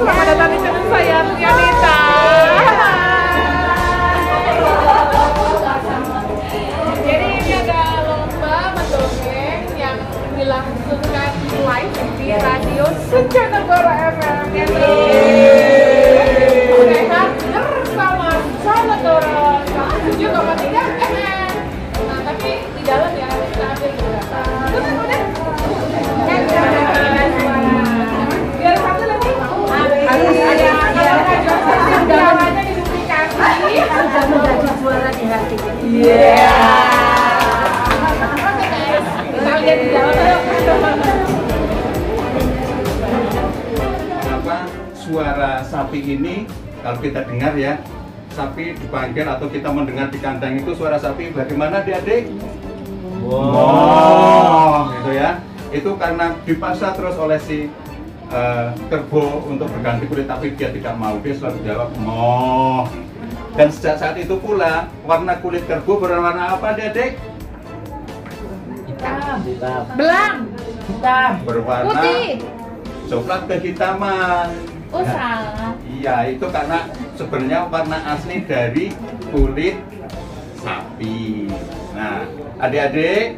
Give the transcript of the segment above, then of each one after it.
Selamat datang di channel saya, Bu Yanita. Jadi ini ada lomba mendongeng yang dilangsungkan live di radio Secanegara FM. Sehat bersama Secanegara 107,3 FM. Nah, tapi di dalam ya kita ambil beberapa. Biar satu lagi. Ada diduplikasi. Ada menjadi suara di hati. Iya. Kita lihat di dalam. Suara sapi ini kalau kita dengar ya, sapi dipanggil atau kita mendengar di kandang itu suara sapi bagaimana adik-adik? Wow, gitu ya. Itu karena dipaksa terus oleh si kerbau untuk berganti kulit, tapi dia tidak mau, dia selalu jawab moh. Dan sejak saat itu pula warna kulit kerbau berwarna apa adik-adik? Hitam. Belang. Hitam. Berwarna Putih. coklat kehitaman. Oh, salah. Iya, itu karena sebenarnya warna asli dari kulit sapi. Nah, adik-adik,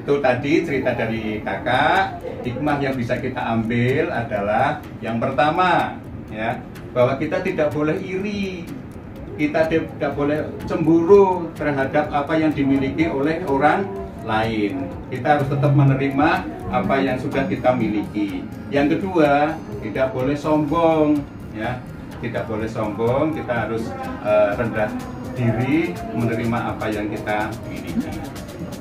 itu tadi cerita dari kakak. Hikmah yang bisa kita ambil adalah yang pertama, ya, bahwa kita tidak boleh iri, kita tidak boleh cemburu terhadap apa yang dimiliki oleh orang lain. Kita harus tetap menerima apa yang sudah kita miliki. Yang kedua, tidak boleh sombong, ya, tidak boleh sombong. Kita harus rendah diri menerima apa yang kita miliki.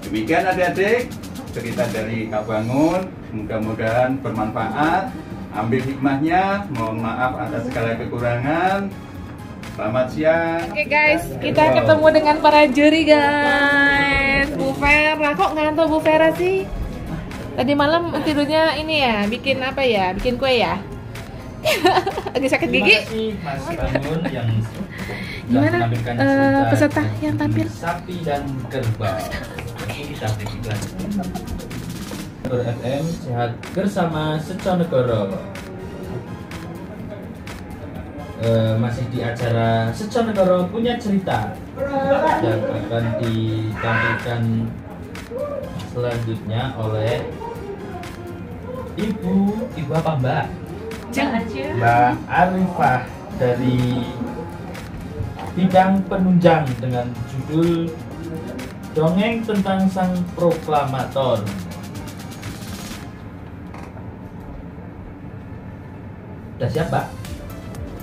Demikian adik-adik cerita dari Kak Bangun. Mudah-mudahan bermanfaat. Ambil hikmahnya. Mohon maaf atas segala kekurangan. Selamat siang. Oke guys, kita ketemu dengan para juri guys. Bu Vera, kok ngantuk Bu Vera sih? Tadi malam tidurnya ini ya, bikin apa ya? Bikin kue ya? Lagi sakit gigi? Terima kasih Mas Bangun yang Gimana peserta yang tampil? Sapi dan kerbau. Nanti kita break lagi. FM sehat bersama Secanegara. Masih di acara Secanegara punya cerita yang akan ditampilkan selanjutnya oleh Ibu apa Mbak? Mbak Arifah dari bidang penunjang dengan judul Dongeng tentang Sang Proklamator. Udah siap, Mbak?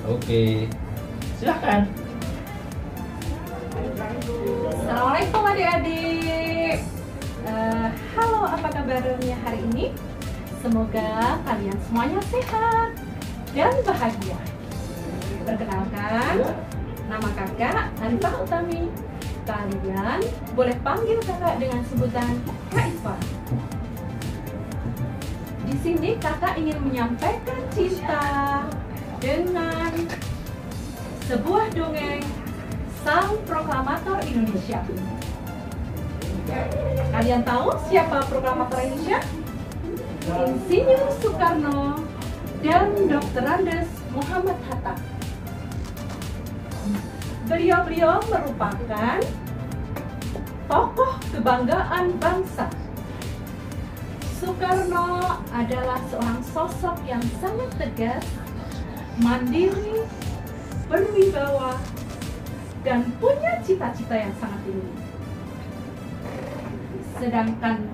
Oke, silakan. Assalamualaikum adik-adik. Halo, apa kabarnya hari ini? Semoga kalian semuanya sehat dan bahagia. Perkenalkan, nama kakak Arifah Utami. Kalian boleh panggil kakak dengan sebutan Kak Ifa. Di sini kakak ingin menyampaikan cinta dengan sebuah dongeng Sang Proklamator Indonesia. Kalian tahu siapa proklamator Indonesia? Insinyur Soekarno dan Dr. Andes Muhammad Hatta. Beliau merupakan tokoh kebanggaan bangsa. Soekarno adalah seorang sosok yang sangat tegas, mandiri, berwibawa, dan punya cita-cita yang sangat tinggi. Sedangkan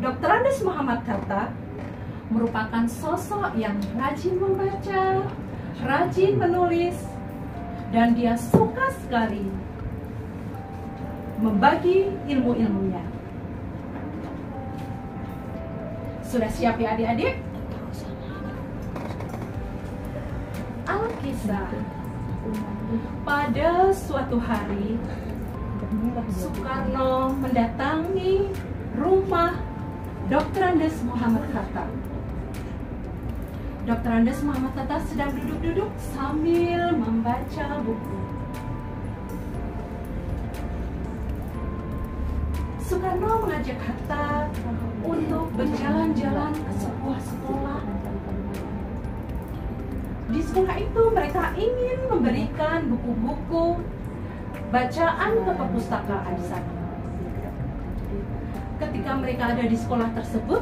Dr. Andes Muhammad Hatta merupakan sosok yang rajin membaca, rajin menulis, dan dia suka sekali membagi ilmu-ilmunya. Sudah siap ya adik-adik? Alkisah. Pada suatu hari, Soekarno mendatangi rumah Dr. Andes Muhammad Hatta. Dr. Andes Muhammad Hatta sedang duduk-duduk sambil membaca buku. Soekarno mengajak Hatta untuk berjalan-jalan ke sebuah sekolah. Di sekolah itu mereka ingin memberikan buku-buku bacaan ke perpustakaan di sana. Ketika mereka ada di sekolah tersebut,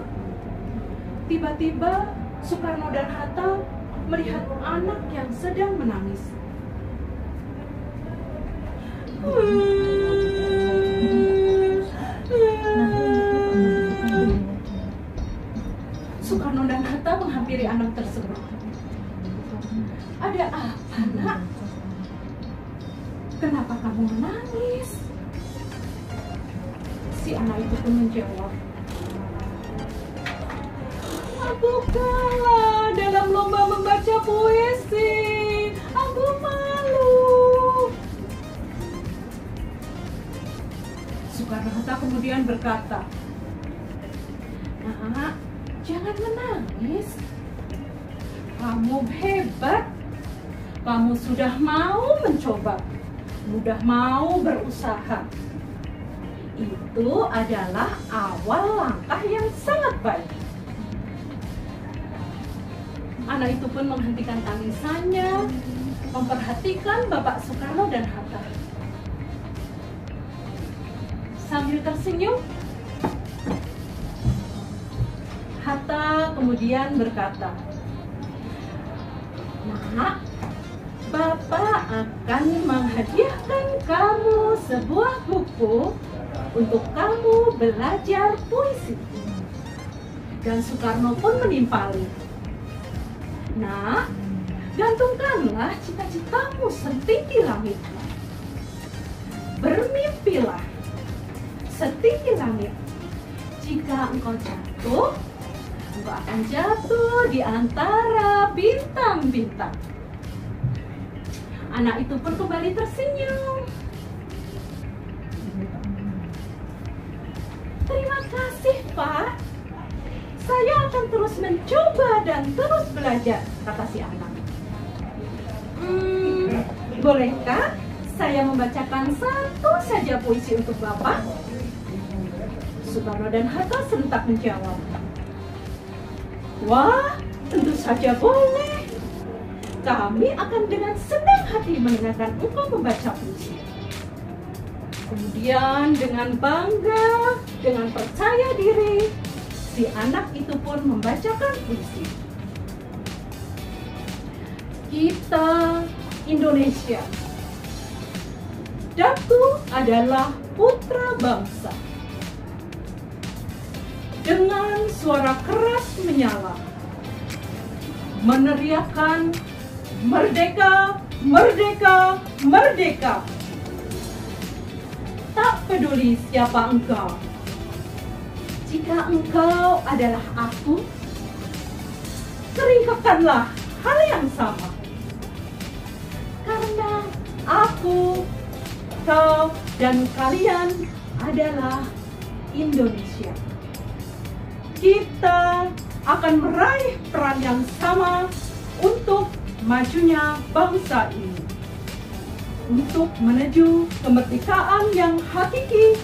tiba-tiba Soekarno dan Hatta melihat anak yang sedang menangis. Soekarno dan Hatta menghampiri anak tersebut. Ada apa, nak? Kenapa kamu menangis? Si anak itu pun menjawab, aku kalah dalam lomba membaca puisi. Aku malu. Soekarno-Hatta kemudian berkata, nak, jangan menangis. Kamu hebat. Kamu sudah mau mencoba, sudah mau berusaha. Itu adalah awal langkah yang sangat baik. Anak itu pun menghentikan tangisannya, memperhatikan Bapak Soekarno dan Hatta. Sambil tersenyum, Hatta kemudian berkata, nak, Bapak akan menghadiahkan kamu sebuah buku untuk kamu belajar puisi. Dan Soekarno pun menimpali, nak, gantungkanlah cita-citamu setinggi langit. Bermimpilah setinggi langit. Jika engkau jatuh, engkau akan jatuh di antara bintang-bintang. Anak itu pun kembali tersenyum. Terima kasih, Pak. Saya akan terus mencoba dan terus belajar, kata si anak. Bolehkah saya membacakan satu saja puisi untuk Bapak? Soekarno dan Hatta sentak menjawab, wah, tentu saja boleh. Kami akan dengan senang hati mendengarkan engkau membaca puisi. Kemudian dengan bangga, dengan percaya diri, si anak itu pun membacakan puisi. Kita Indonesia. Daku adalah putra bangsa. Dengan suara keras menyala, meneriakkan merdeka, merdeka, merdeka. Tak peduli siapa engkau. Jika engkau adalah aku, keringkatkanlah hal yang sama. Karena aku, kau, dan kalian adalah Indonesia. Kita akan meraih peran yang sama untuk majunya bangsa ini, untuk menuju kemerdekaan yang hakiki,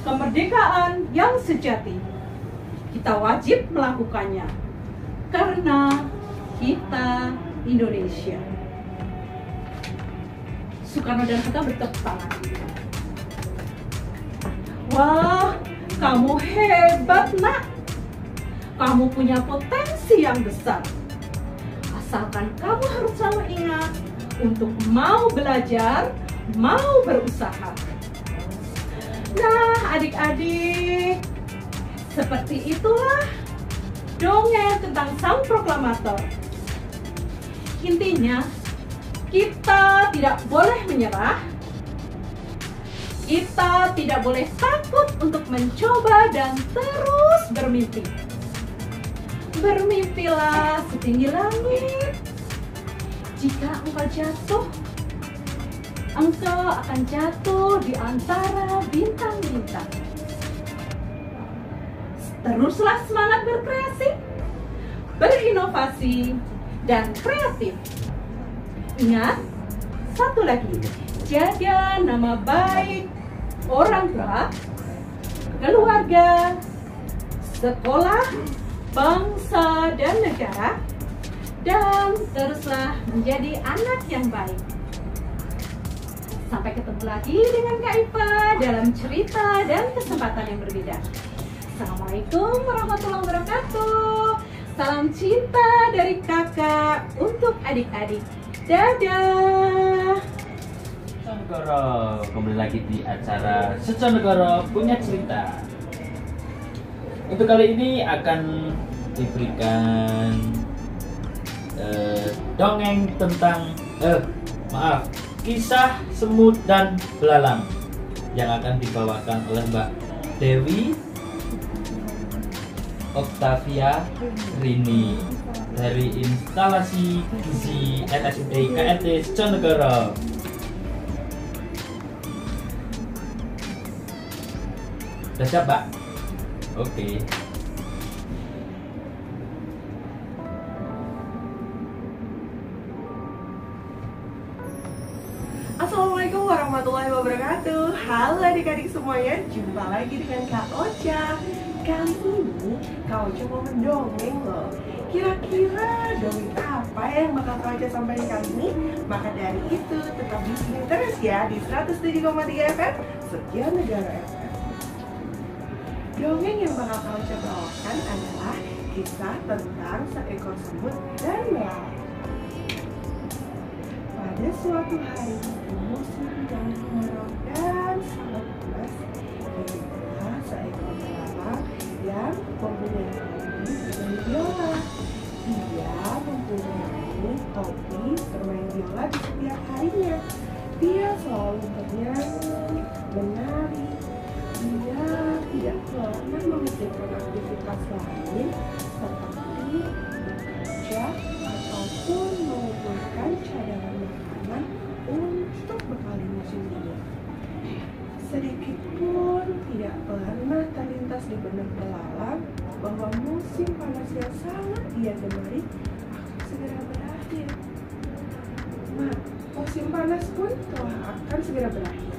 kemerdekaan yang sejati. Kita wajib melakukannya karena kita Indonesia. Soekarno dan Hatta bertepuk tangan. Wah, kamu hebat, nak. Kamu punya potensi yang besar. Asalkan kamu harus selalu ingat untuk mau belajar, mau berusaha. Nah, adik-adik, seperti itulah dongeng tentang sang proklamator. Intinya, kita tidak boleh menyerah. Kita tidak boleh takut untuk mencoba dan terus bermimpi. Bermimpilah setinggi langit. Jika engkau jatuh, engkau akan jatuh di antara bintang-bintang. Teruslah semangat berkreasi, berinovasi, dan kreatif. Ingat, satu lagi, jaga nama baik orang tua, keluarga, sekolah, bangsa, dan negara, dan teruslah menjadi anak yang baik. Sampai ketemu lagi dengan Kak Ipa dalam cerita dan kesempatan yang berbeda. Assalamualaikum warahmatullahi wabarakatuh. Salam cinta dari kakak untuk adik-adik. Dadah. Seconegoro, kembali lagi di acara Seconegoro Punya Cerita. Untuk kali ini akan diberikan dongeng tentang kisah semut dan belalang yang akan dibawakan oleh Mbak Dewi Octavia Rini dari instalasi gizi RSUD KRT Seconegoro. Sudah siap, Pak? Oke. Assalamualaikum warahmatullahi wabarakatuh. Halo adik-adik semuanya, jumpa lagi dengan Kak Ocha. Kali ini Kak Ocha mau mendongeng loh. Kira-kira dongeng apa yang bakal Kak Ocha sampaikan kali ini? Maka dari itu tetap di sini terus ya di 107,3 FM Seconegoro FM. Dongeng yang bakal Kak Ocha bawakan adalah kisah tentang seekor semut dan belalang. Pada suatu hari musim yang kemarau dan sangat panas, hiduplah seekor belalang yang mempunyai hobi bermain biola. Dia mempunyai hobi bermain biola di setiap harinya. Dia selalu bernyanyi, menari. Dia tidak pernah memikirkan aktivitas lain seperti bekerja ataupun mengumpulkan cadangan makanan untuk bekali musim dingin. Sedikit pun tidak pernah terlintas di benak belalang bahwa musim panas yang sangat dia gemari akan segera berakhir. Musim panas pun telah akan segera berakhir.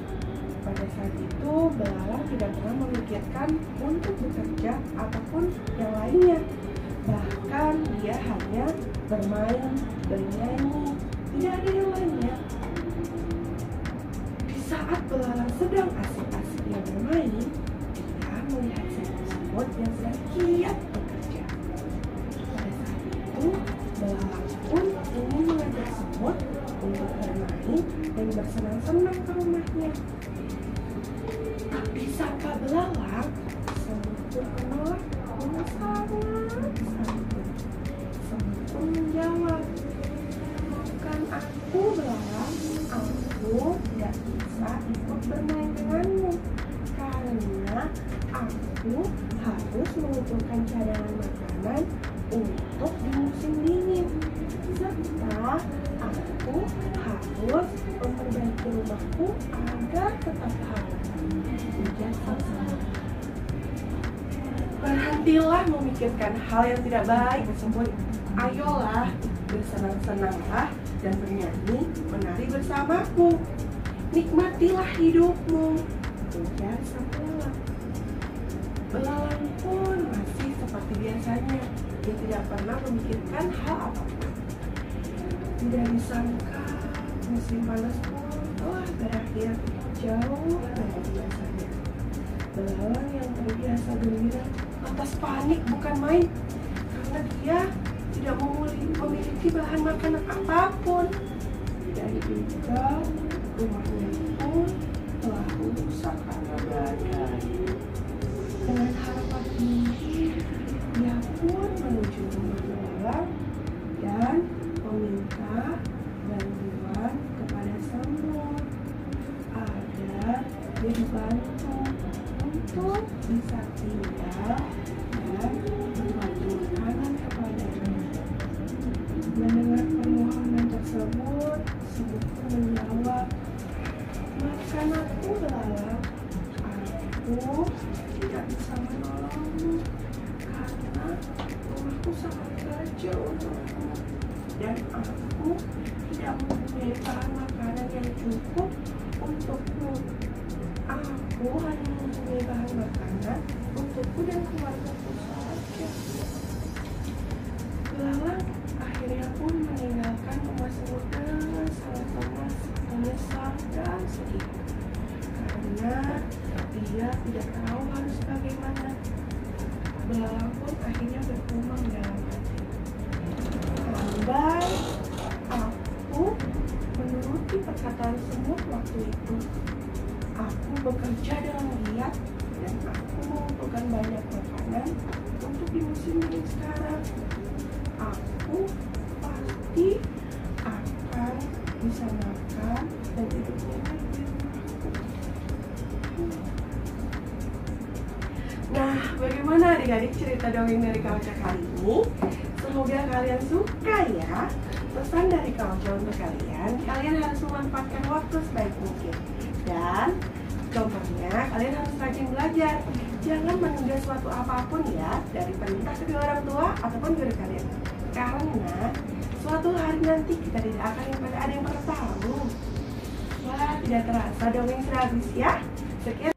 Pada saat itu, belalang tidak pernah memikirkan untuk bekerja ataupun yang lainnya. Bahkan dia hanya bermain, bernyanyi, tidak ada yang lainnya. Di saat belalang sedang asik-asiknya bermain, dia melihat seekor semut yang sedang giat bekerja. Pada saat itu, belalang pun ingin mengajak semut untuk bermain dan bersenang-senang ke rumahnya. Tapi sangka belalang, semut pun menolak dengan sangat santun. Semut pun menjawab, "Bukan aku belalang, aku tidak bisa ikut bermain denganmu karena aku harus mengumpulkan cadangan makanan untuk di musim dingin, serta aku harus memperbaiki rumahku agar tetap hangat." Ujar sang semut. "Berhentilah memikirkan hal yang tidak baik, semut. Ayolah, bersenang-senanglah dan bernyanyi, menari bersamaku. Nikmatilah hidupmu," ujar sang belalang. Belalang pun masih seperti biasanya. Dia tidak pernah memikirkan hal apapun. Tidak disangka, musim panas pun telah berakhir jauh dari biasanya. Belalang yang terbiasa gembira lantas panik bukan main karena dia tidak memiliki bahan makanan apapun. Dan juga rumahnya pun telah rusak karena badai. Dengan harapan ini, dia pun menuju rumah belalang dan meminta bantuan kepada semut agar dia dibantu untuk bisa tinggal dan berbagi makanan kepadanya. Mendengar permohonan tersebut, semut pun menjawab, "Maafkan aku belalang, aku tidak bisa menolongmu karena rumahku sangat kecil untukku dan aku tidak mempunyai bahan makanan yang cukup untukmu. Aku hanya mempunyai bahan makanan untukku dan keluargaku saja." Belalang akhirnya pun bekerja dengan giat dan aku mengumpulkan banyak makanan untuk di musim dingin sekarang. Aku pasti akan bisa makan dan tidur nyenyak di rumahku. Nah, bagaimana adik-adik cerita dongeng dari Kak Ocha kali ini? Semoga kalian suka ya. Pesan dari Kak Ocha untuk kalian harus memanfaatkan waktu sebaik mungkin. Dan contohnya, kalian harus rajin belajar. Jangan menunda suatu apapun ya, dari perintah kedua orang tua ataupun guru kalian. Karena suatu hari nanti kita tidak akan ada yang pernah tahu. Wah, tidak terasa dongeng sudah habis ya. Sekian